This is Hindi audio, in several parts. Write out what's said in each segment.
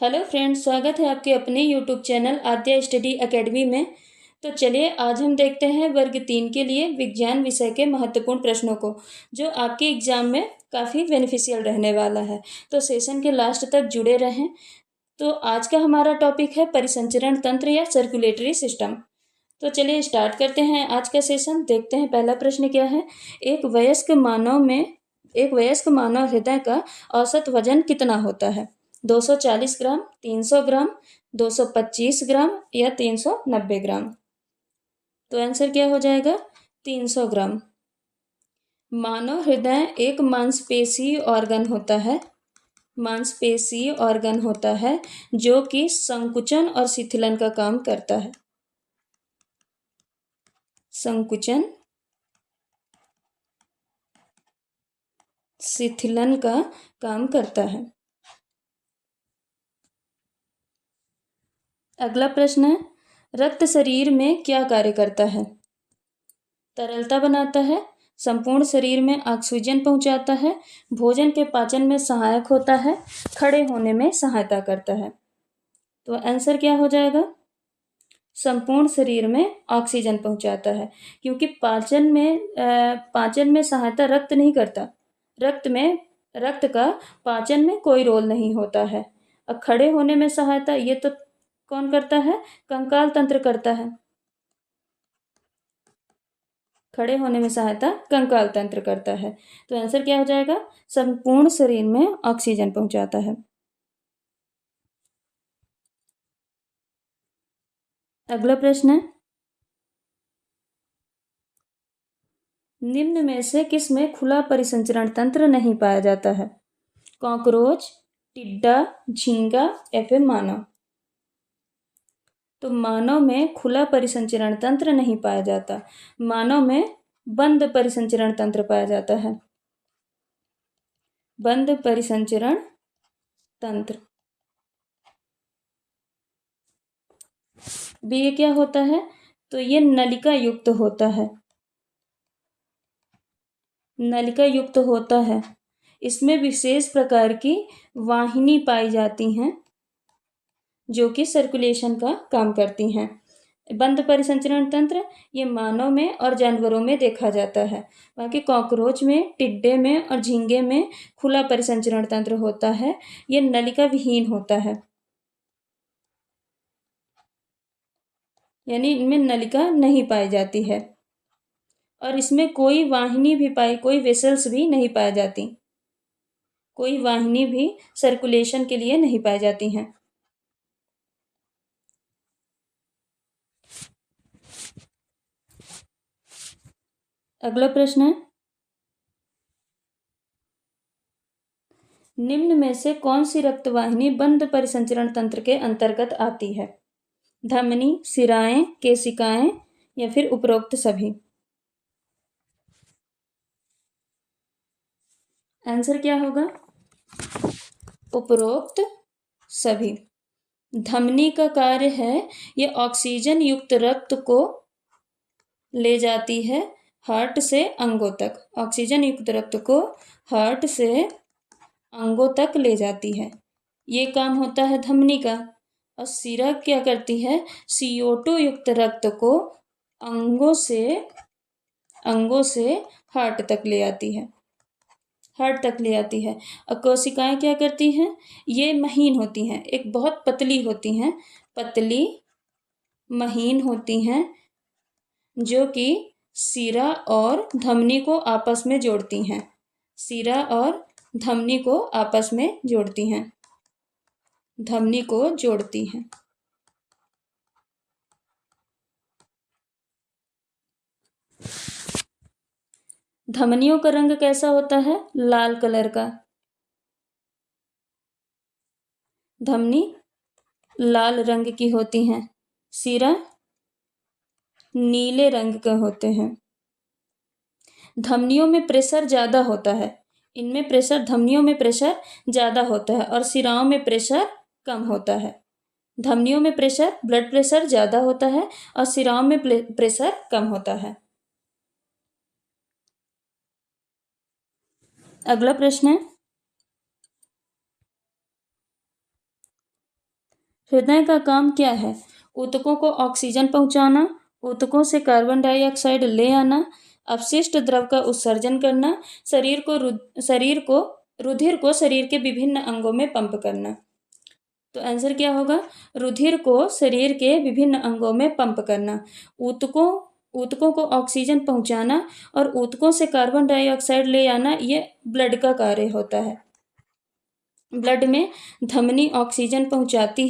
हेलो फ्रेंड्स, स्वागत है आपके अपने यूट्यूब चैनल आद्या स्टडी एकेडमी में। तो चलिए आज हम देखते हैं वर्ग 3 के लिए विज्ञान विषय के महत्वपूर्ण प्रश्नों को, जो आपके एग्जाम में काफ़ी बेनिफिशियल रहने वाला है। तो सेशन के लास्ट तक जुड़े रहें। तो आज का हमारा टॉपिक है परिसंचरण तंत्र या सर्कुलेटरी सिस्टम। तो चलिए स्टार्ट करते हैं आज का सेशन। देखते हैं पहला प्रश्न क्या है। एक वयस्क मानव हृदय का औसत वजन कितना होता है? 240 ग्राम, 300 ग्राम, 225 ग्राम या 390 ग्राम। तो आंसर क्या हो जाएगा? 300 ग्राम। मानव हृदय एक मांसपेशी ऑर्गन होता है जो कि संकुचन और शिथिलन का काम करता है। संकुचन शिथिलन का काम करता है। अगला प्रश्न है, रक्त शरीर में क्या कार्य करता है? तरलता बनाता है, संपूर्ण शरीर में ऑक्सीजन पहुंचाता है, भोजन के पाचन में सहायक होता है, खड़े होने में सहायता करता है। तो आंसर क्या हो जाएगा? संपूर्ण शरीर में ऑक्सीजन पहुंचाता है, क्योंकि पाचन में सहायता रक्त नहीं करता। रक्त का पाचन में कोई रोल नहीं होता है। और खड़े होने में सहायता ये तो कौन करता है? कंकाल तंत्र करता है। खड़े होने में सहायता कंकाल तंत्र करता है। तो आंसर क्या हो जाएगा? संपूर्ण शरीर में ऑक्सीजन पहुंचाता है। अगला प्रश्न है, निम्न में से किस में खुला परिसंचरण तंत्र नहीं पाया जाता है? कॉकरोच, टिड्डा, झींगा या फिर मानव। तो मानव में खुला परिसंचरण तंत्र नहीं पाया जाता। मानव में बंद परिसंचरण तंत्र पाया जाता है। बंद परिसंचरण तंत्र। ये क्या होता है? तो ये नलिका युक्त होता है। नलिका युक्त होता है। इसमें विशेष प्रकार की वाहिनी पाई जाती हैं जो कि सर्कुलेशन का काम करती हैं। बंद परिसंचरण तंत्र ये मानव में और जानवरों में देखा जाता है। बाकी कॉकरोच में, टिड्डे में और झींगे में खुला परिसंचरण तंत्र होता है। ये नलिका विहीन होता है, यानी इनमें नलिका नहीं पाई जाती है। और इसमें कोई वेसल्स भी नहीं पाई जाती। कोई वाहिनी भी सर्कुलेशन के लिए नहीं पाई जाती हैं। अगला प्रश्न है, निम्न में से कौन सी रक्तवाहिनी बंद परिसंचरण तंत्र के अंतर्गत आती है? धमनी, शिराएं, केशिकाएं या फिर उपरोक्त सभी। आंसर क्या होगा? उपरोक्त सभी। धमनी का कार्य है ये ऑक्सीजन युक्त रक्त को ले जाती है हार्ट से अंगों तक। ऑक्सीजन युक्त रक्त को हार्ट से अंगों तक ले जाती है। ये काम होता है धमनी का। और शिरा क्या करती है? CO2 युक्त रक्त को अंगों से हार्ट तक ले आती है। और कोशिकाएं क्या करती हैं? ये महीन होती हैं, एक बहुत पतली होती हैं, पतली महीन होती हैं, जो कि शिरा और धमनी को आपस में जोड़ती हैं। शिरा और धमनी को आपस में जोड़ती हैं। धमनी को जोड़ती हैं। धमनियों का रंग कैसा होता है? लाल कलर का। धमनी लाल रंग की होती हैं। शिरा नीले रंग के होते हैं। धमनियों में प्रेशर ज़्यादा होता है। धमनियों में प्रेशर ज़्यादा होता है और शिराओं में प्रेशर कम होता है। धमनियों में ब्लड प्रेशर ज़्यादा होता है और शिराओं में प्रेशर कम होता है। अगला प्रश्न है, हृदय का काम क्या है? ऊतकों को ऑक्सीजन पहुंचाना, ऊतकों से कार्बन डाइऑक्साइड ले आना, अपशिष्ट द्रव का उत्सर्जन करना, रुधिर को शरीर के विभिन्न अंगों में पंप करना। तो आंसर क्या होगा? रुधिर को शरीर के विभिन्न अंगों में पंप करना। ऊतकों ऊतकों को ऑक्सीजन पहुंचाना और ऊतकों से कार्बन डाइऑक्साइड ले आना, ये ब्लड का कार्य होता है। ब्लड में धमनी ऑक्सीजन पहुंचाती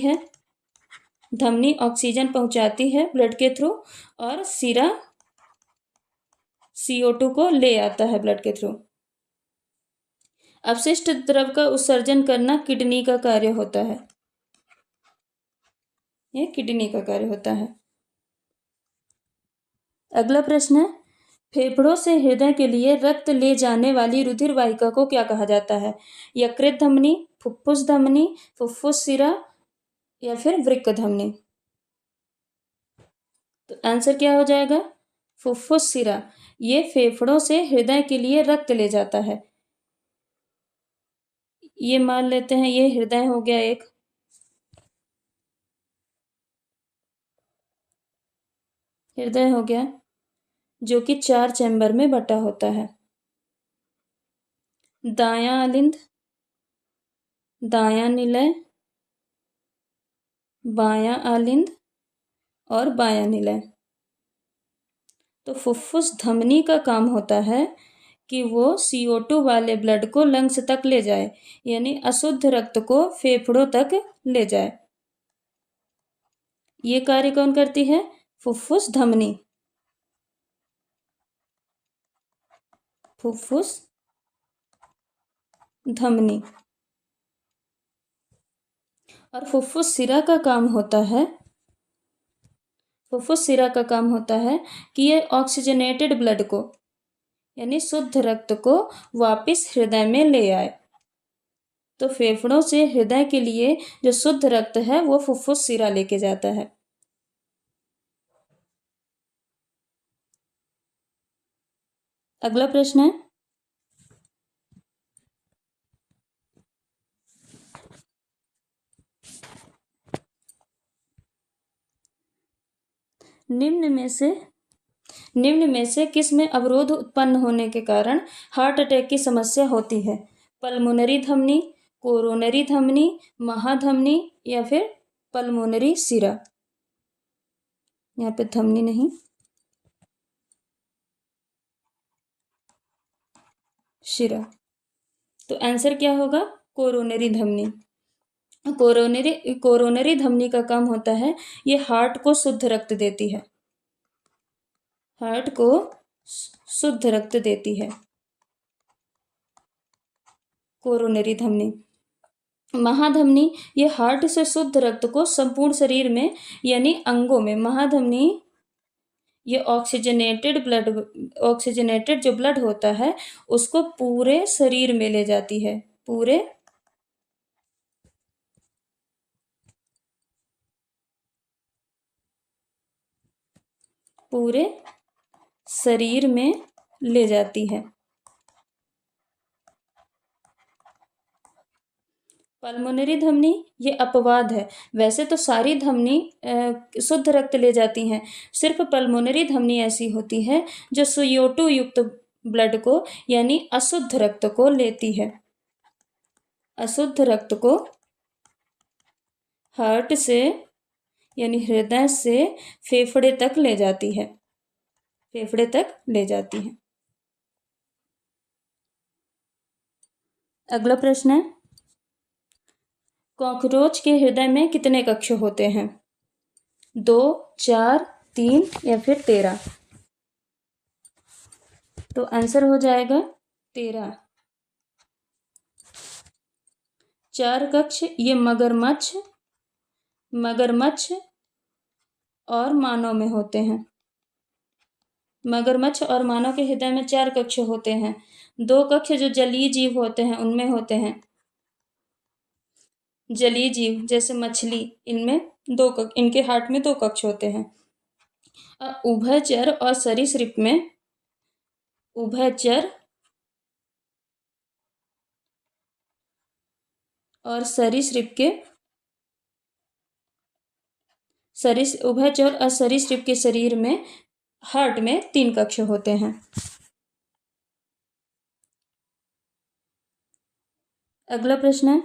है, ब्लड के थ्रू, और सिरा CO2 को ले आता है ब्लड के थ्रू। अपशिष्ट द्रव का उत्सर्जन करना किडनी का कार्य होता है, ये किडनी का कार्य होता है। अगला प्रश्न है, फेफड़ों से हृदय के लिए रक्त ले जाने वाली रुधिर वाहिका को क्या कहा जाता है? यकृत धमनी, फुफ्फुस धमनी, फुफ्फुस सिरा या फिर वृक्क धमनी? तो आंसर क्या हो जाएगा? फुफ्फुस सिरा। ये फेफड़ों से हृदय के लिए रक्त ले जाता है। ये मान लेते हैं ये हृदय हो गया एक, हृदय हो गया जो कि 4 चैम्बर में बटा होता है। दायां अलिंद, दायां निलय, बायां अलिंद और बायां निलय। तो फुफ्फुस धमनी का काम होता है कि वो CO2 वाले ब्लड को लंग्स तक ले जाए, यानी अशुद्ध रक्त को फेफड़ों तक ले जाए। ये कार्य कौन करती है? फुफ्फुस धमनी। फुफ्फुस धमनी। और फुफ्फुस सिरा का काम होता है, कि ये ऑक्सीजनेटेड ब्लड को, यानी शुद्ध रक्त को वापस हृदय में ले आए। तो फेफड़ों से हृदय के लिए जो शुद्ध रक्त है वो फुफ्फुस सिरा लेके जाता है। अगला प्रश्न है, निम्न में से किस में अवरोध उत्पन्न होने के कारण हार्ट अटैक की समस्या होती है? पल्मोनरी धमनी, कोरोनरी धमनी, महाधमनी या फिर पल्मोनरी सिरा? यहाँ पे धमनी नहीं, शिरा। तो आंसर क्या होगा? कोरोनरी धमनी। कोरोनरी धमनी का काम होता है, ये हार्ट को शुद्ध रक्त देती है, हार्ट को शुद्ध रक्त देती है कोरोनरी धमनी। महाधमनी ये हार्ट से शुद्ध रक्त को संपूर्ण शरीर में, यानी अंगों में, महाधमनी ये ऑक्सीजनेटेड जो ब्लड होता है उसको पूरे शरीर में ले जाती है, पूरे शरीर में ले जाती है। पल्मोनरी धमनी ये अपवाद है, वैसे तो सारी धमनी शुद्ध रक्त ले जाती हैं, सिर्फ पल्मोनरी धमनी ऐसी होती है जो CO2 युक्त ब्लड को, यानी अशुद्ध रक्त को लेती है, अशुद्ध रक्त को हार्ट से, यानी हृदय से फेफड़े तक ले जाती है, फेफड़े तक ले जाती है। अगला प्रश्न है, कॉकरोच के हृदय में कितने कक्ष होते हैं? 2, 4, 3 या फिर 13? तो आंसर हो जाएगा 13। 4 कक्ष ये मगरमच्छ और मानव में होते हैं। मगरमच्छ और मानव के हृदय में 4 कक्ष होते हैं। 2 कक्ष जो जलीय जीव होते हैं उनमें होते हैं, जलीय जीव जैसे मछली, इनमें इनके हार्ट में 2 कक्ष होते हैं। उभयचर और सरीसृप में, उभयचर और सरीसृप के उभयचर और सरीसृप के शरीर में हार्ट में 3 कक्ष होते हैं। अगला प्रश्न है,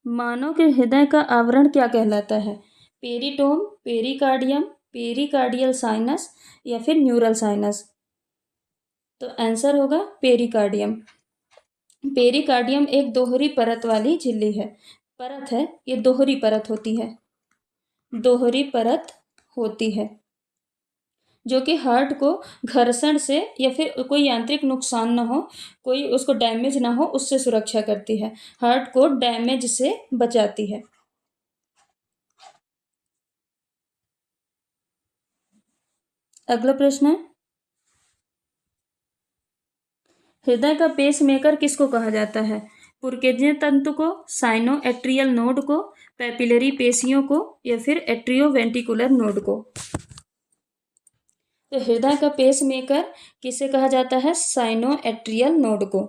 मानव के हृदय का आवरण क्या कहलाता है? पेरिटोम, पेरिकार्डियम, पेरिकार्डियल साइनस या फिर न्यूरल साइनस? तो आंसर होगा पेरिकार्डियम। पेरिकार्डियम एक दोहरी परत वाली झिल्ली है, परत है, ये दोहरी परत होती है, दोहरी परत होती है, जो कि हार्ट को घर्षण से या फिर कोई यांत्रिक नुकसान ना हो, कोई उसको डैमेज ना हो, उससे सुरक्षा करती है, हार्ट को डैमेज से बचाती है। अगला प्रश्न है, हृदय का पेसमेकर किसको कहा जाता है? पुर्केज्ञ तंतु को, साइनो एट्रियल नोड को, पैपिलरी पेशियों को या फिर एट्रियोवेंटिकुलर नोड को? तो हृदय का पेसमेकर किसे कहा जाता है? साइनो एट्रियल नोड को।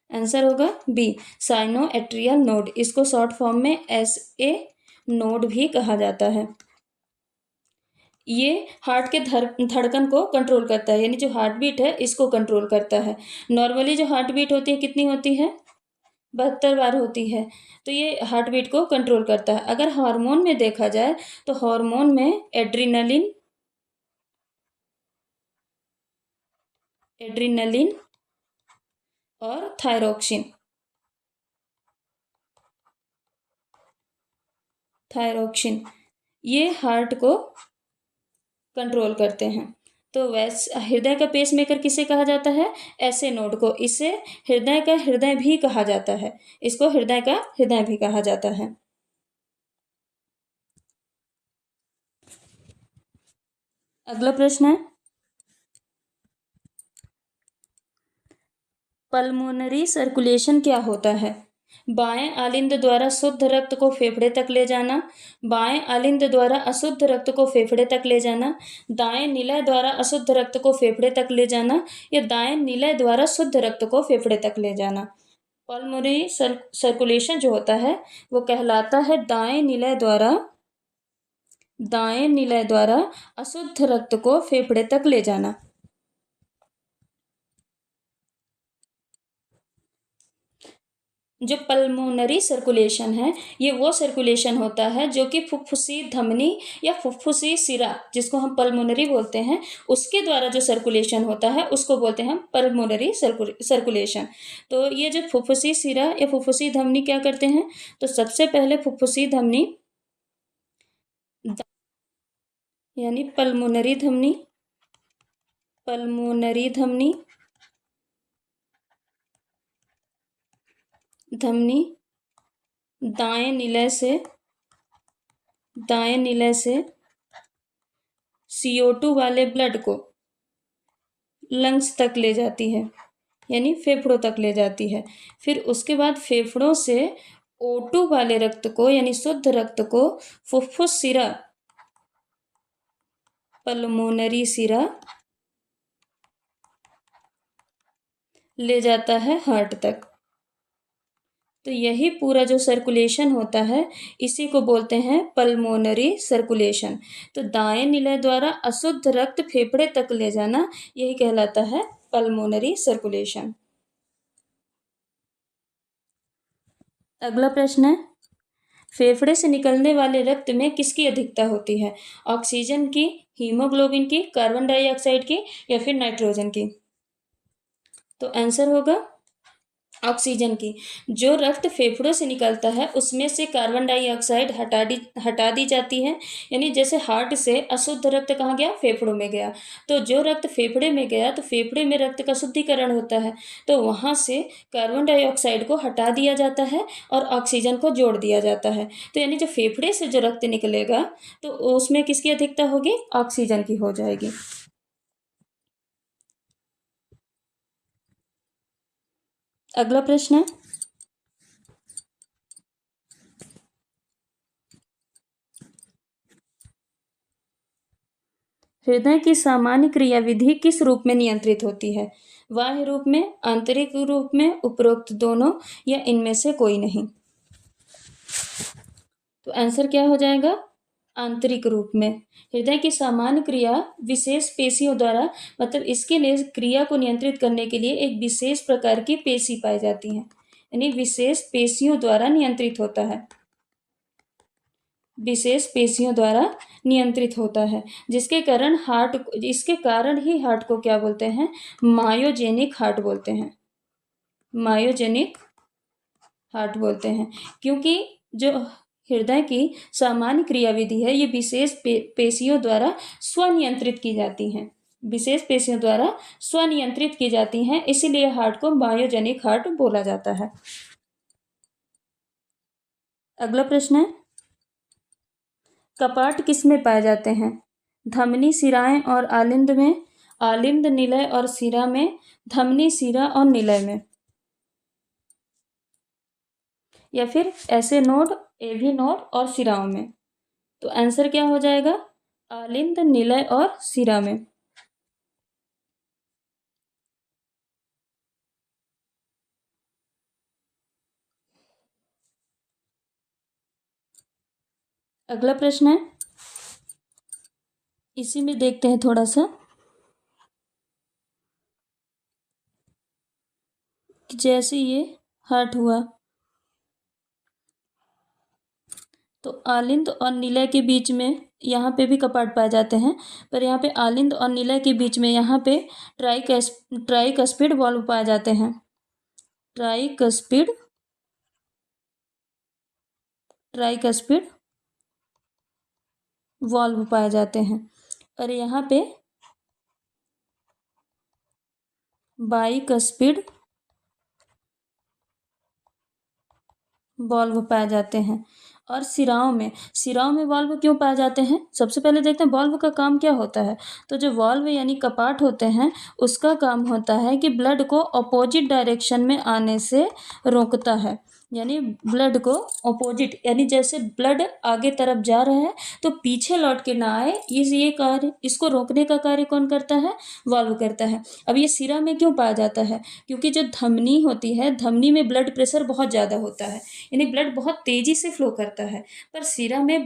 आंसर होगा बी, साइनो एट्रियल नोड। इसको शॉर्ट फॉर्म में SA नोड भी कहा जाता है। ये हार्ट के धड़कन को कंट्रोल करता है, यानी जो हार्ट बीट है इसको कंट्रोल करता है। नॉर्मली जो हार्ट बीट होती है कितनी होती है? 72 बार होती है। तो ये हार्ट बीट को कंट्रोल करता है। अगर हार्मोन में देखा जाए तो हार्मोन में एड्रीनलिन और थायरोक्सिन ये हार्ट को कंट्रोल करते हैं। तो वैसे हृदय का पेसमेकर किसे कहा जाता है? ऐसे नोड को। इसे हृदय का हृदय भी कहा जाता है, इसको हृदय का हृदय भी कहा जाता है। अगला प्रश्न है, पल्मोनरी सर्कुलेशन क्या होता है? बाएं आलिंद द्वारा शुद्ध रक्त को फेफड़े तक ले जाना, बाएं आलिंद द्वारा अशुद्ध रक्त को फेफड़े तक ले जाना, दाएं निलय द्वारा अशुद्ध रक्त को फेफड़े तक ले जाना या दाएं निलय द्वारा शुद्ध रक्त को फेफड़े तक ले जाना? पल्मोनरी सर्कुलेशन जो होता है वो कहलाता है दाएं निलय द्वारा अशुद्ध रक्त को फेफड़े तक ले जाना। जो पल्मोनरी सर्कुलेशन है ये वो सर्कुलेशन होता है जो कि फुफ्फुसी धमनी या फुफ्फुसी सिरा, जिसको हम पल्मोनरी बोलते हैं, उसके द्वारा जो सर्कुलेशन होता है उसको बोलते हैं हम पल्मोनरी सर्कुलेशन। तो ये जो फुफ्फुसी सिरा या फुफ्फुसी धमनी क्या करते हैं? तो सबसे पहले फुफ्फुसी धमनी यानी पल्मोनरी धमनी दाएं निलय से CO2 वाले ब्लड को लंग्स तक ले जाती है, यानी फेफड़ों तक ले जाती है। फिर उसके बाद फेफड़ों से O2 वाले रक्त को यानी शुद्ध रक्त को फुफ्फुस सिरा, पल्मोनरी सिरा ले जाता है हार्ट तक। तो यही पूरा जो सर्कुलेशन होता है इसी को बोलते हैं पल्मोनरी सर्कुलेशन। तो दाएं निलय द्वारा अशुद्ध रक्त फेफड़े तक ले जाना यही कहलाता है पल्मोनरी सर्कुलेशन। अगला प्रश्न है, फेफड़े से निकलने वाले रक्त में किसकी अधिकता होती है? ऑक्सीजन की, हीमोग्लोबिन की, कार्बन डाइऑक्साइड की या फिर नाइट्रोजन की? तो आंसर होगा ऑक्सीजन की। जो रक्त फेफड़ों से निकलता है उसमें से कार्बन डाइऑक्साइड हटा दी जाती है, यानी जैसे हार्ट से अशुद्ध रक्त कहाँ गया? फेफड़ों में गया। तो जो रक्त फेफड़े में गया तो फेफड़े में रक्त का शुद्धिकरण होता है, तो वहाँ से कार्बन डाइऑक्साइड को हटा दिया जाता है और ऑक्सीजन को जोड़ दिया जाता है। तो यानी जो फेफड़े से जो रक्त निकलेगा तो उसमें किसकी अधिकता होगी? ऑक्सीजन की हो जाएगी। अगला प्रश्न है, हृदय की सामान्य क्रियाविधि किस रूप में नियंत्रित होती है? बाह्य रूप में, आंतरिक रूप में, उपरोक्त दोनों या इनमें से कोई नहीं? तो आंसर क्या हो जाएगा? आंतरिक रूप में। हृदय की सामान्य क्रिया विशेष पेशियों द्वारा, मतलब इसके लिए क्रिया को नियंत्रित करने के लिए एक विशेष प्रकार की पेशी पाई जाती है, यानी विशेष पेशियों द्वारा नियंत्रित होता है, विशेष पेशियों द्वारा नियंत्रित होता है, जिसके कारण इसके कारण ही हार्ट को क्या बोलते हैं? मायोजेनिक हार्ट बोलते हैं, मायोजेनिक हार्ट बोलते हैं, क्योंकि जो हृदय की सामान्य क्रियाविधि है ये विशेष पेशियों द्वारा स्वनियंत्रित की जाती हैं, विशेष पेशियों द्वारा स्वनियंत्रित की जाती हैं, इसीलिए हार्ट को मायोजेनिक हार्ट बोला जाता है। अगला प्रश्न है, कपाट किस में पाए जाते हैं? धमनी, शिराएं और आलिंद में, आलिंद, निलय और शिरा में, धमनी, शिरा और निलय में, या फिर ऐसे नोड, एवी नोड और शिराओं में? तो आंसर क्या हो जाएगा? आलिंद, निलय और शिरा में। अगला प्रश्न है, इसी में देखते हैं थोड़ा सा कि जैसे ये हार्ट हुआ तो आलिंद और निलय के बीच में यहाँ पे भी कपाट पाए जाते हैं, पर यहाँ पे आलिंद और निलय के बीच में यहाँ पे ट्राइकस्पिड वाल्व पाए जाते हैं, ट्राइकस्पिड वाल्व पाए जाते हैं, और यहाँ पे बाइकस्पिड वाल्व पाए जाते हैं। और शिराओं में वाल्व क्यों पाए जाते हैं? सबसे पहले देखते हैं वाल्व का काम क्या होता है। तो जो वाल्व यानी कपाट होते हैं उसका काम होता है कि ब्लड को अपोजिट डायरेक्शन में आने से रोकता है, यानी ब्लड को अपोजिट, यानी जैसे ब्लड आगे तरफ जा रहा है तो पीछे लौट के ना आए, ये कार्य, इसको रोकने का कार्य कौन करता है? वाल्व करता है। अब ये शिरा में क्यों पाया जाता है? क्योंकि जो धमनी होती है, धमनी में ब्लड प्रेशर बहुत ज़्यादा होता है, यानी ब्लड बहुत तेज़ी से फ्लो करता है, पर शिरा में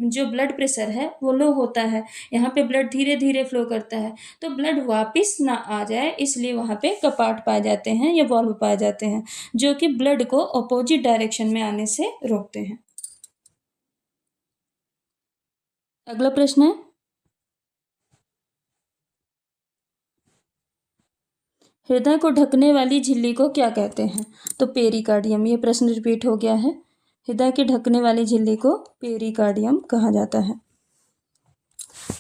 जो ब्लड प्रेशर है वो लो होता है, यहाँ पे ब्लड धीरे धीरे फ्लो करता है, तो ब्लड वापस ना आ जाए इसलिए वहाँ पे कपाट पाए जाते हैं या वाल्व पाए जाते हैं, जो कि ब्लड को अपोजिट डायरेक्शन में आने से रोकते हैं। अगला प्रश्न है, हृदय को ढकने वाली झिल्ली को क्या कहते हैं? तो पेरिकार्डियम। ये प्रश्न रिपीट हो गया है। हृदय के ढकने वाली झिल्ली को पेरिकार्डियम कहा जाता है।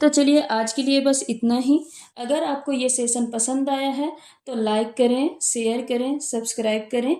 तो चलिए आज के लिए बस इतना ही। अगर आपको ये सेशन पसंद आया है तो लाइक करें, शेयर करें, सब्सक्राइब करें।